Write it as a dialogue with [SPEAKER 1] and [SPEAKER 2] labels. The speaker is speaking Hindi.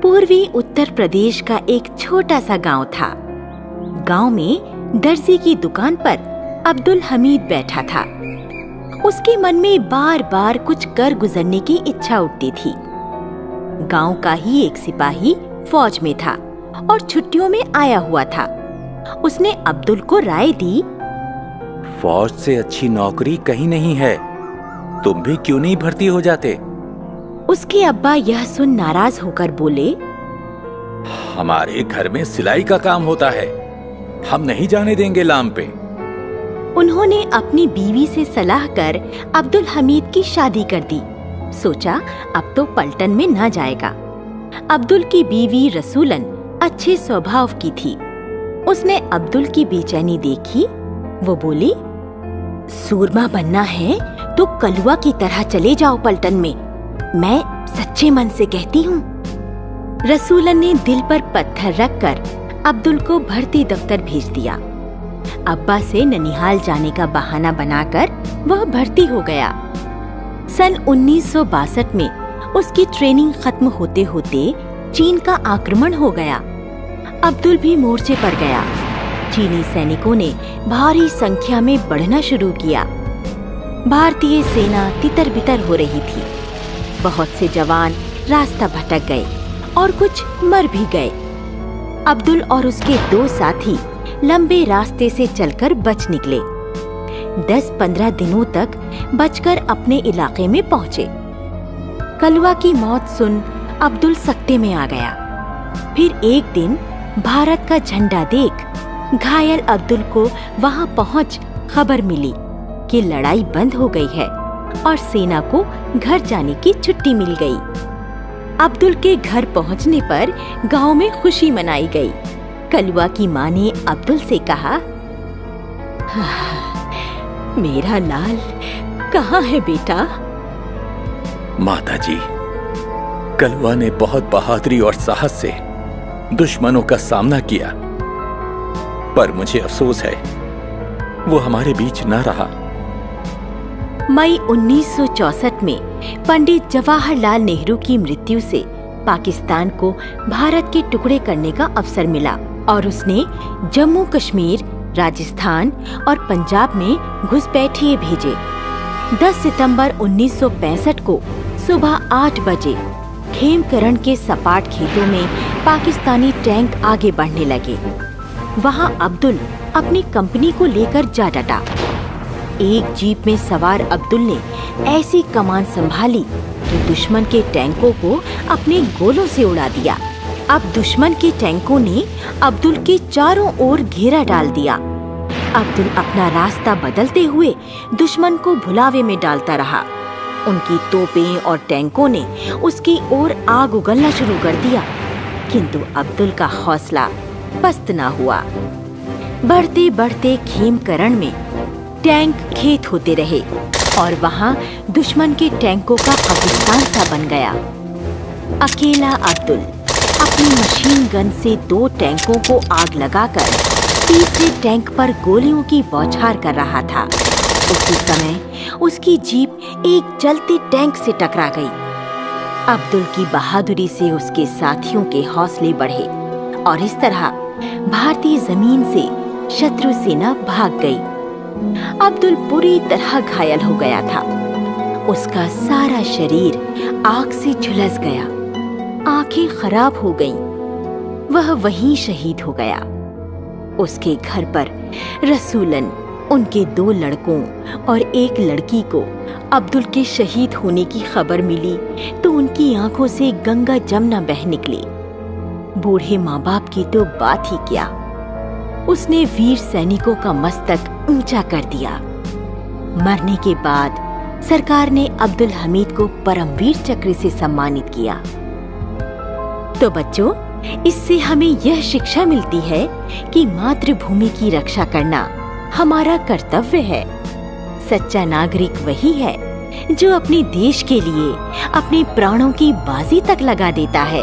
[SPEAKER 1] पूर्वी उत्तर प्रदेश का एक छोटा सा गांव था। गांव में दर्जी की दुकान पर अब्दुल हमीद बैठा था। उसके मन में बार बार कुछ कर गुजरने की इच्छा उठती थी। गांव का ही एक सिपाही फौज में था और छुट्टियों में आया हुआ था। उसने अब्दुल को राय दी,
[SPEAKER 2] फौज से अच्छी नौकरी कहीं नहीं है, तुम भी क्यों नहीं भर्ती हो जाते?
[SPEAKER 1] उसके अब्बा यह सुन नाराज होकर बोले,
[SPEAKER 2] हमारे घर में सिलाई का काम होता है, हम नहीं जाने देंगे लाम पे।
[SPEAKER 1] उन्होंने अपनी बीवी से सलाह कर अब्दुल हमीद की शादी कर दी। सोचा अब तो पलटन में ना जाएगा। अब्दुल की बीवी रसूलन अच्छे स्वभाव की थी। उसने अब्दुल की बेचैनी देखी। वो बोली, सूरमा बनना है तो कलुआ की तरह चले जाओ पलटन में, मैं सच्चे मन से कहती हूँ। रसूलन ने दिल पर पत्थर रखकर अब्दुल को भर्ती दफ्तर भेज दिया। अब्बा से ननिहाल जाने का बहाना बनाकर वह भर्ती हो गया। सन 1962 में उसकी ट्रेनिंग खत्म होते होते चीन का आक्रमण हो गया। अब्दुल भी मोर्चे पर गया। चीनी सैनिकों ने भारी संख्या में बढ़ना शुरू किया। भारतीय सेना तितर-बितर हो रही थी। बहुत से जवान रास्ता भटक गए और कुछ मर भी गए। अब्दुल और उसके 2 साथी लंबे रास्ते से चलकर बच निकले। 10-15 दिनों तक बचकर अपने इलाके में पहुंचे। कलवा की मौत सुन अब्दुल सकते में आ गया। फिर एक दिन भारत का झंडा देख घायल अब्दुल को वहां पहुंच खबर मिली कि लड़ाई बंद हो गई है और सेना को घर जाने की छुट्टी मिल गई। अब्दुल के घर पहुंचने पर गांव में खुशी मनाई गई। कलवा की माँ ने अब्दुल से कहा, मेरा लाल कहाँ है बेटा?
[SPEAKER 2] माताजी, कलवा ने बहुत बहादुरी और साहस से दुश्मनों का सामना किया, पर मुझे अफसोस है वो हमारे बीच न रहा।
[SPEAKER 1] मई 1964 में पंडित जवाहरलाल नेहरू की मृत्यु से पाकिस्तान को भारत के टुकड़े करने का अवसर मिला और उसने जम्मू कश्मीर, राजस्थान और पंजाब में घुसपैठिए भेजे। 10 सितंबर 1965 को सुबह 8 बजे खेमकरण के सपाट खेतों में पाकिस्तानी टैंक आगे बढ़ने लगे। वहां अब्दुल अपनी कंपनी को लेकर जा डटा। एक जीप में सवार अब्दुल ने ऐसी कमान संभाली कि दुश्मन के टैंकों को अपने गोलों से उड़ा दिया। अब दुश्मन के टैंकों ने अब्दुल के चारों ओर घेरा डाल दिया। अब्दुल अपना रास्ता बदलते हुए दुश्मन को भुलावे में डालता रहा। उनकी तोपें और टैंकों ने उसकी ओर आग उगलना शुरू कर दिया, किंतु अब्दुल का हौसला पस्त न हुआ। बढ़ते बढ़ते खेमकरण में टैंक खेत होते रहे और वहां दुश्मन के टैंकों का कब्रिस्तान सा बन गया। अकेला अब्दुल अपनी मशीन गन से 2 टैंकों को आग लगाकर तीसरे टैंक पर गोलियों की बौछार कर रहा था। उसी समय उसकी जीप एक चलते टैंक से टकरा गई। अब्दुल की बहादुरी से उसके साथियों के हौसले बढ़े और इस तरह भारतीय जमीन से शत्रु सेना भाग गई। अब्दुल बुरी तरह घायल हो गया था। उसका सारा शरीर आग से झुलस गया, आंखें खराब हो गईं। वह वहीं शहीद हो गया। उसके घर पर रसूलन, उनके 2 लड़कों और 1 लड़की को अब्दुल के शहीद होने की खबर मिली तो उनकी आंखों से गंगा जमुना बह निकली। बूढ़े माँ बाप की तो बात ही क्या, उसने वीर सैनिकों का मस्तक ऊंचा कर दिया। मरने के बाद सरकार ने अब्दुल हमीद को परमवीर चक्र से सम्मानित किया। तो बच्चों, इससे हमें यह शिक्षा मिलती है कि मातृभूमि की रक्षा करना हमारा कर्तव्य है। सच्चा नागरिक वही है जो अपने देश के लिए अपने प्राणों की बाजी तक लगा देता है।